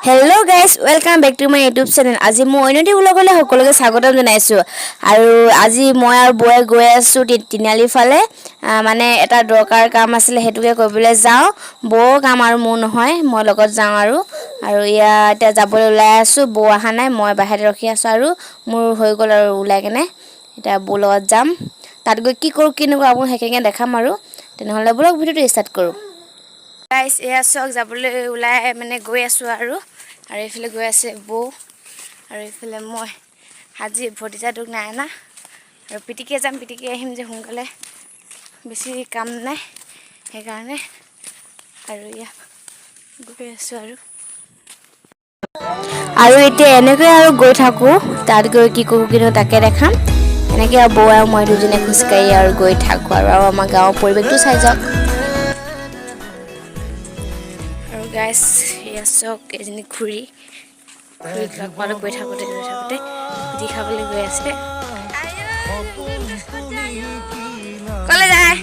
Hello' guys welcome back to my YouTube channel. আজি মই অন্যটি ব্লগলৈ সকলোকে স্বাগতম জনাইছোঁ। আৰু আজি মই আৰু বৌয়ে গৈ আছোঁ তিনিআলিৰ ফালে। মানে এটা দৰকাৰ কাম আছিলে, সেইটোকে কৰিবলৈ যাওঁ। বৌৰ কাম আৰু মোৰ নহয়, মই লগত যাওঁ আৰু এতিয়া যাবলৈ ওলাই আছোঁ। বৌ অহা নাই, মই বাহিৰতে ৰখি আছোঁ আৰু মোৰ হৈ গ'ল আৰু ওলাই কেনে এতিয়া বৌৰ লগত যাম। তাত গৈ কি কৰোঁ কি নকৰোঁ আপোনাক সেইখিনি দেখাম আৰু তেনেহ'লে ব্লগ ভিডিঅ'টো ষ্টাৰ্ট কৰোঁ। গাইজ এয়া চাওক, যাবলৈ ওলাই মানে গৈ আছোঁ আৰু এইফালে গৈ আছে বৌ আৰু এইফালে মই। আজি ভতিজাটোক নাই অনা আৰু পিটিকে যাম, পিটিকে আহিম যে সোনকালে, বেছি কাম নাই সেইকাৰণে। আৰু এয়া গৈ আছোঁ আৰু এতিয়া এনেকৈ আৰু গৈ থাকোঁ। তাত গৈ কি কৰোঁ কিন্তু তাকে দেখাম। এনেকৈ আৰু বৌ আৰু মই দুজনে খোজকাঢ়ি আৰু গৈ থাকোঁ আৰু আমাৰ গাঁৱৰ পৰিৱেশটো চাই যাওক। আৰু গাইজ এয়া চাওক, এজনী খুৰীক লগ পালোঁ গৈ থাকোঁতে পিঠি খাবলৈ গৈ আছে। ক'লৈ যায়?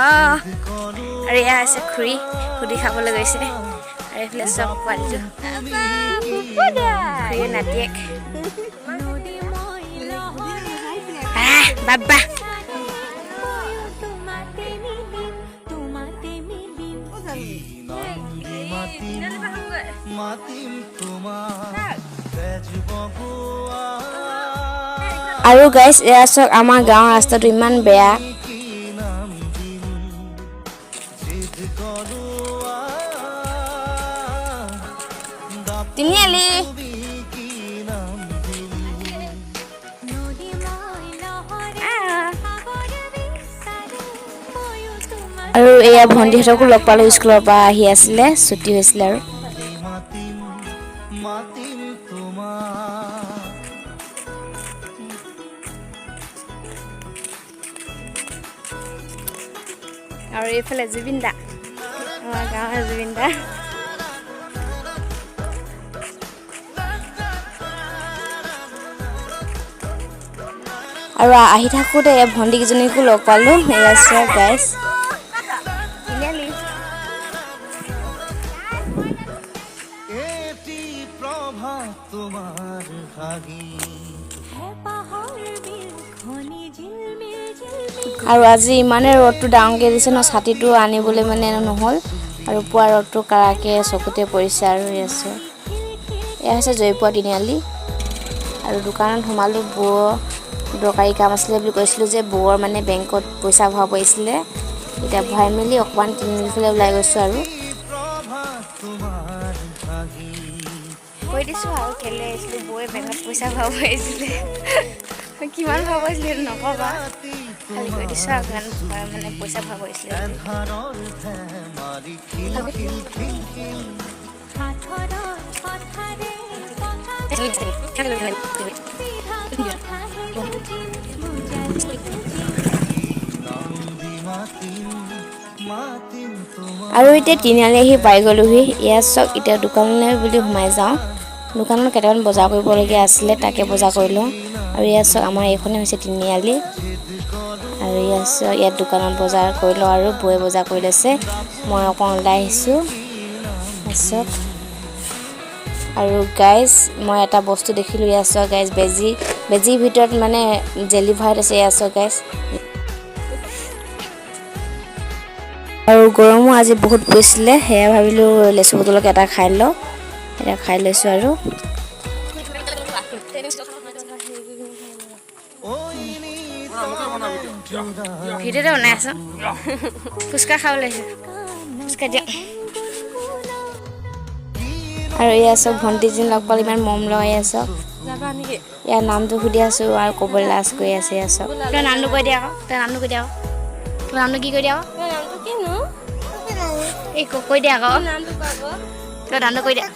অঁ, আৰু এয়া আছে খুৰী খাবলৈ গৈছে। আৰু এইফালে চব পোৱালিটো খুৰীৰ নাতিয়েক বাবা। আৰু গাইজ এয়া চাওক, আমাৰ গাঁৱৰ ৰাস্তাটো ইমান বেয়া। তিনিআলি আৰু এয়া ভণ্টিহঁতকো লগ পালোঁ, স্কুলৰ পৰা আহি আছিলে, ছুটি হৈছিলে আৰু এইফালে জুবিন দা, আমাৰ গাঁৱৰ জুবিন দা। আৰু আহি থাকোঁতে ভণ্টিকেইজনীকো লগ পালোঁ। এয়া চাওক গাইজ, আৰু আজি ইমানে ৰ'দটো ডাঙৰকৈ দিছে ন, ছাতিটো আনিবলৈ মানে নহ'ল আৰু পুৱা ৰ'দটো কাৰাকে চকুতে পৰিছে। আৰু এয়া হৈছে জয়পুৰা তিনিআলি আৰু দোকানত সোমালোঁ। বৌ দৰকাৰী কাম আছিলে বুলি কৈছিলোঁ যে, বৌৰ মানে বেংকত পইচা ভৰাব পাৰিছিলে। এতিয়া ভৰাই মেলি অকণমান তিনিআলিফালে ওলাই গৈছোঁ আৰু কৈ দিছোঁ আৰু কেলৈ আহিছিলোঁ। বৌয়ে বেংকত পইচা ভৰাব পাৰিছিলে, কিমান ভৰাব পাৰিছিলে সেইটো নক'বা, খালি কৈ দিছোঁ আৰু কিমান মানে পইচা ভৰাব পাৰিছিলে। আৰু এতিয়া তিনিআলি আহি পাই গ'লোহি। এয়া চাওক, এতিয়া দোকানলৈ বুলি সোমাই যাওঁ। দোকানত কেইটামান বজাৰ কৰিবলগীয়া আছিলে, তাকে বজাৰ কৰি লওঁ। আৰু এয়া চাওক, আমাৰ এইখনেই হৈছে তিনিআলি। আৰু এয়া চাওক, ইয়াত দোকানত বজাৰ কৰি লওঁ আৰু বৌয়ে বজাৰ কৰি লৈছে, মই অকণ ওলাই আহিছোঁ। চাওক আৰু গাইজ, মই এটা বস্তু দেখিলোঁ। এয়া চাওক গাইজ, বেজীৰ ভিতৰত মানে জেলি ভৰাই থৈছে। এয়া চাওক গাইজ, আৰু গৰমো আজি বহুত পৰিছিলে, সেয়া ভাবিলোঁ লেচু বটলকে এটা খাই লওঁ। এতিয়া খাই লৈছোঁ আৰু ভিডিঅ'তে বনাই আছোঁ, ফুচকা খাব লাগিছে, ফুচকা দিয়ক। আৰু এয়া চাওক, ভণ্টিজনী লগ পালে ইমান মৰম লগাই চাওক। ইয়াৰ নামটো সুধি আছোঁ আৰু ক'বলৈ লাজ কৰি আছে। এয়া চাওক, তোমাৰ নামটো কৈ দিয়া আকৌ, তোমাৰ নামটো কৈ দিয়া আকৌ, তোমাৰ নামটো কি কৈ দিয়া আকৌ, এই কৈ দিয়া আকৌ, তোমাৰ নামটো কৈ দিয়া।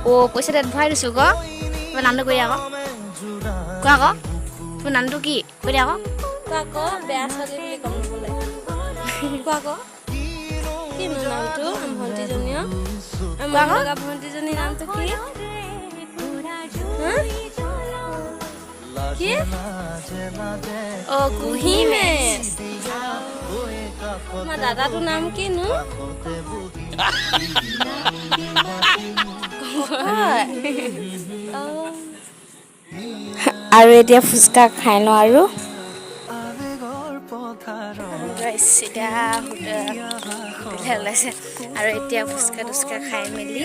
অ' পইচা তাত ভৰাই দিছোঁ আকৌ, তোমাৰ নামটো কৈ দিয়া আকৌ, কোৱা আকৌ, তোমাৰ নামটো কি কৈ দিয়া আকৌ, কোৱা আকৌ, বেয়া ছোৱালী বুলি ক'ম বোলে, কোৱা আকৌ, কি নামটো ভণ্টিজনীৰ, আমাৰ লগা ভণ্টিজনীৰ নামটো কি, কি? অ' কুহিমে। তোমাৰ দাদাটোৰ নাম কিনো? আৰু এতিয়া ফুচকা খাই লওঁ আৰু এতিয়া হোটেল ওলাইছে আৰু এতিয়া ফুচকা টুচকা খাই মেলি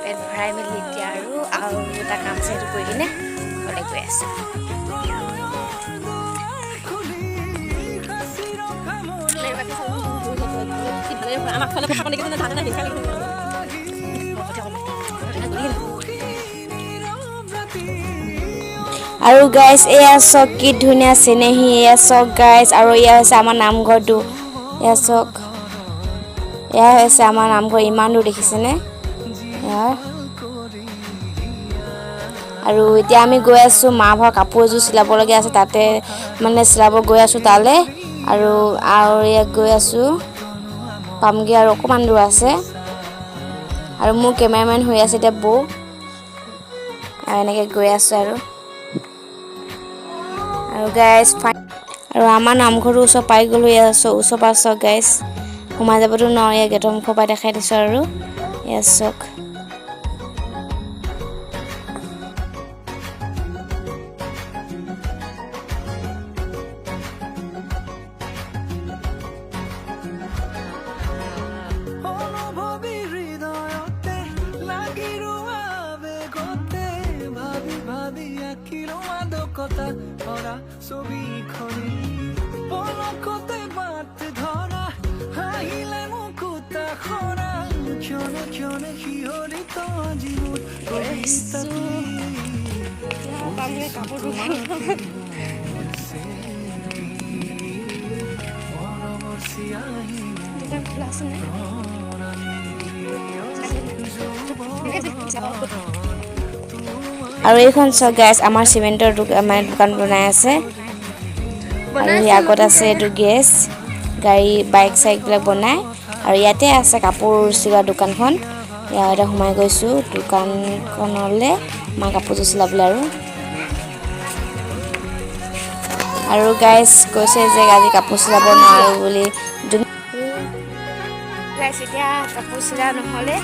পেট ভৰাই মেলি এতিয়া আৰু এটা কাম আছে সেইটো কৰি কিনে ঘৰলৈ গৈ আছোঁ আৰু গাইজ এয়া চাওক কি ধুনীয়া চিনেহী এয়া চাওক গাইজ আৰু এয়া হৈছে আমাৰ নামঘৰটো এয়া চাওক এয়া হৈছে আমাৰ নামঘৰ ইমান দূৰ দেখিছেনে আৰু এতিয়া আমি গৈ আছোঁ মা ভাগৰ কাপোৰ এযোৰ চিলাবলগীয়া আছে তাতে মানে চিলাব গৈ আছোঁ তালৈ আৰু ইয়াত গৈ আছোঁ পামগৈ আৰু অকণমান দূৰ আছে আৰু মোৰ কেমেৰামেন হৈ আছে এতিয়া বৌ আৰু এনেকৈ গৈ আছোঁ আৰু গাইজ আৰু আমাৰ নামঘৰটো ওচৰ পাই গ'লোঁ এয়া ওচৰ পাছ গাইজ সোমাই যাবতো নোৱাৰোঁ এয়া গেটৰ মুখৰ পৰা দেখাই দিছোঁ আৰু এয়া চাওক আৰু এইখন চাওক গাইজ আমাৰ চিমেণ্টৰ দোকান বনাই আছে আৰু সেই আগত আছে এইটো গেছ গাড়ী বাইক চাইকবিলাক বনাই আৰু ইয়াতে আছে কাপোৰ চিলোৱা দোকানখন ইয়াতে সোমাই গৈছোঁ দোকানখনলৈ আমাৰ কাপোৰযোৰ চিলাবলৈ আৰু গাইজ কৈছে যে আজি কাপোৰ চিলাব নোৱাৰোঁ বুলি গাইজ এতিয়া কাপোৰ চিলা নহ'লে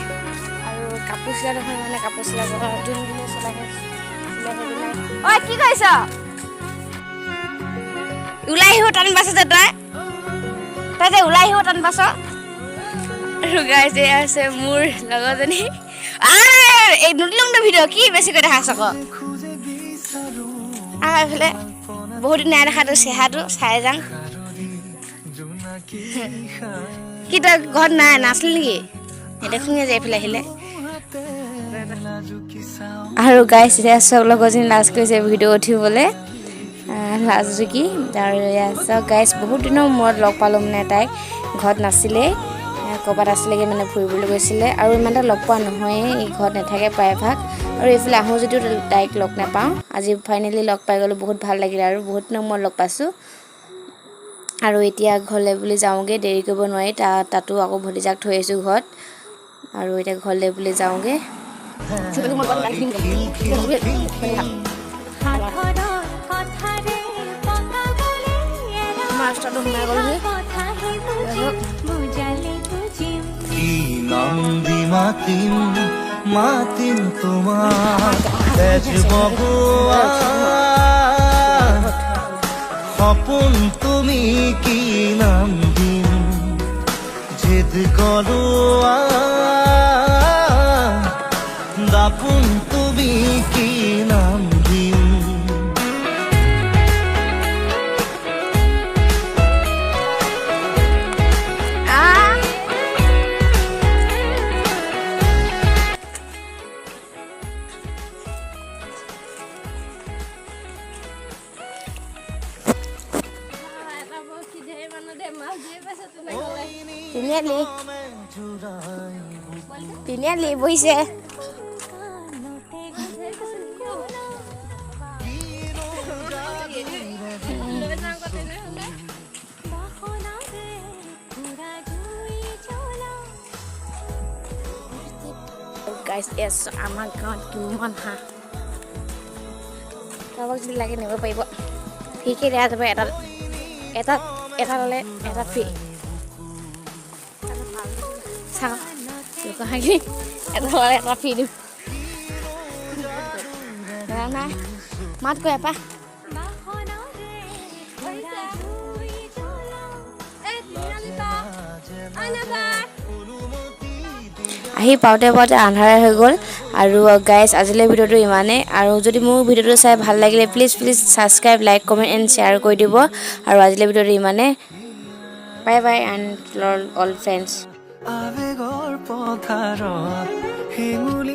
আৰু কাপোৰ চিলা নহ'লে মানে কাপোৰ চিলাব যোনখিনি চলাই ঐ কি কৰিছ ওলাই আহিব টান পাইছ যে তই যে ওলাই আহিব টান পাইছ আৰু গাইজ এয়া আছে মোৰ লগৰজনী এই নুতিলংটো ভিডিঅ' কি বেছিকৈ দেখাইছ আকৌ এইফালে বহুত দিন নাই দেখাটো চেহাটো চাই যাওঁ কি তই ঘৰত নাই নাছিলি নেকি নেদেখোঁগৈ যে এইফালে আহিলে আৰু গাইজ এতিয়া চব লগৰজনী লাজ কৰিছে ভিডিঅ' উঠিবলৈ লাজ জুকি আৰু চাওক গাইজ বহুত দিনৰ মূৰত লগ পালোঁ মানে তাইক ঘৰত নাছিলেই ক'ৰবাত আছিলেগৈ মানে ফুৰিবলৈ গৈছিলে আৰু ইমান এটা লগ পোৱা নহয়েই এই ঘৰত নাথাকে প্ৰায়ভাগ আৰু এইফালে আহোঁ যদিও তাইক লগ নাপাওঁ আজি ফাইনেলি লগ পাই গ'লোঁ বহুত ভাল লাগিলে আৰু বহুত দিনৰ মূৰত লগ পাইছোঁ আৰু এতিয়া ঘৰলৈ বুলি যাওঁগৈ দেৰি কৰিব নোৱাৰি তাতো আকৌ ভতিজাক থৈ আহিছোঁ ঘৰত আৰু এতিয়া ঘৰলৈ বুলি যাওঁগৈ মাষ্টাৰটো সোমাই গ'লহি মাতিম তোমার সপোন তুমি কি নাম দিম জেদ করোয়া দাপুন তুমি কি নাম দিম তিনিআলি বহিছে গাইজ আমাৰ গাঁৱত কিমান হাঁহ কাৰোবাক যদি লাগে নিব পাৰিব ফ্ৰীকৈ দিয়া যাব এটা ল'লে এটা ফ্ৰী চাওঁ কহাগি এটা ফ্ৰী দিম নাই মাত কৈ এপা আহি পাওঁতে পাওঁতে আন্ধাৰ হৈ গ'ল আৰু গাইজ আজিলৈ ভিডিঅ'টো ইমানেই আৰু যদি মোৰ ভিডিঅ'টো চাই ভাল লাগিলে please subscribe like comment and share কৰি দিব আৰু আজিলৈ ভিডিঅ'টো ইমানেই bye bye and all friends আবেগৰ পথাৰত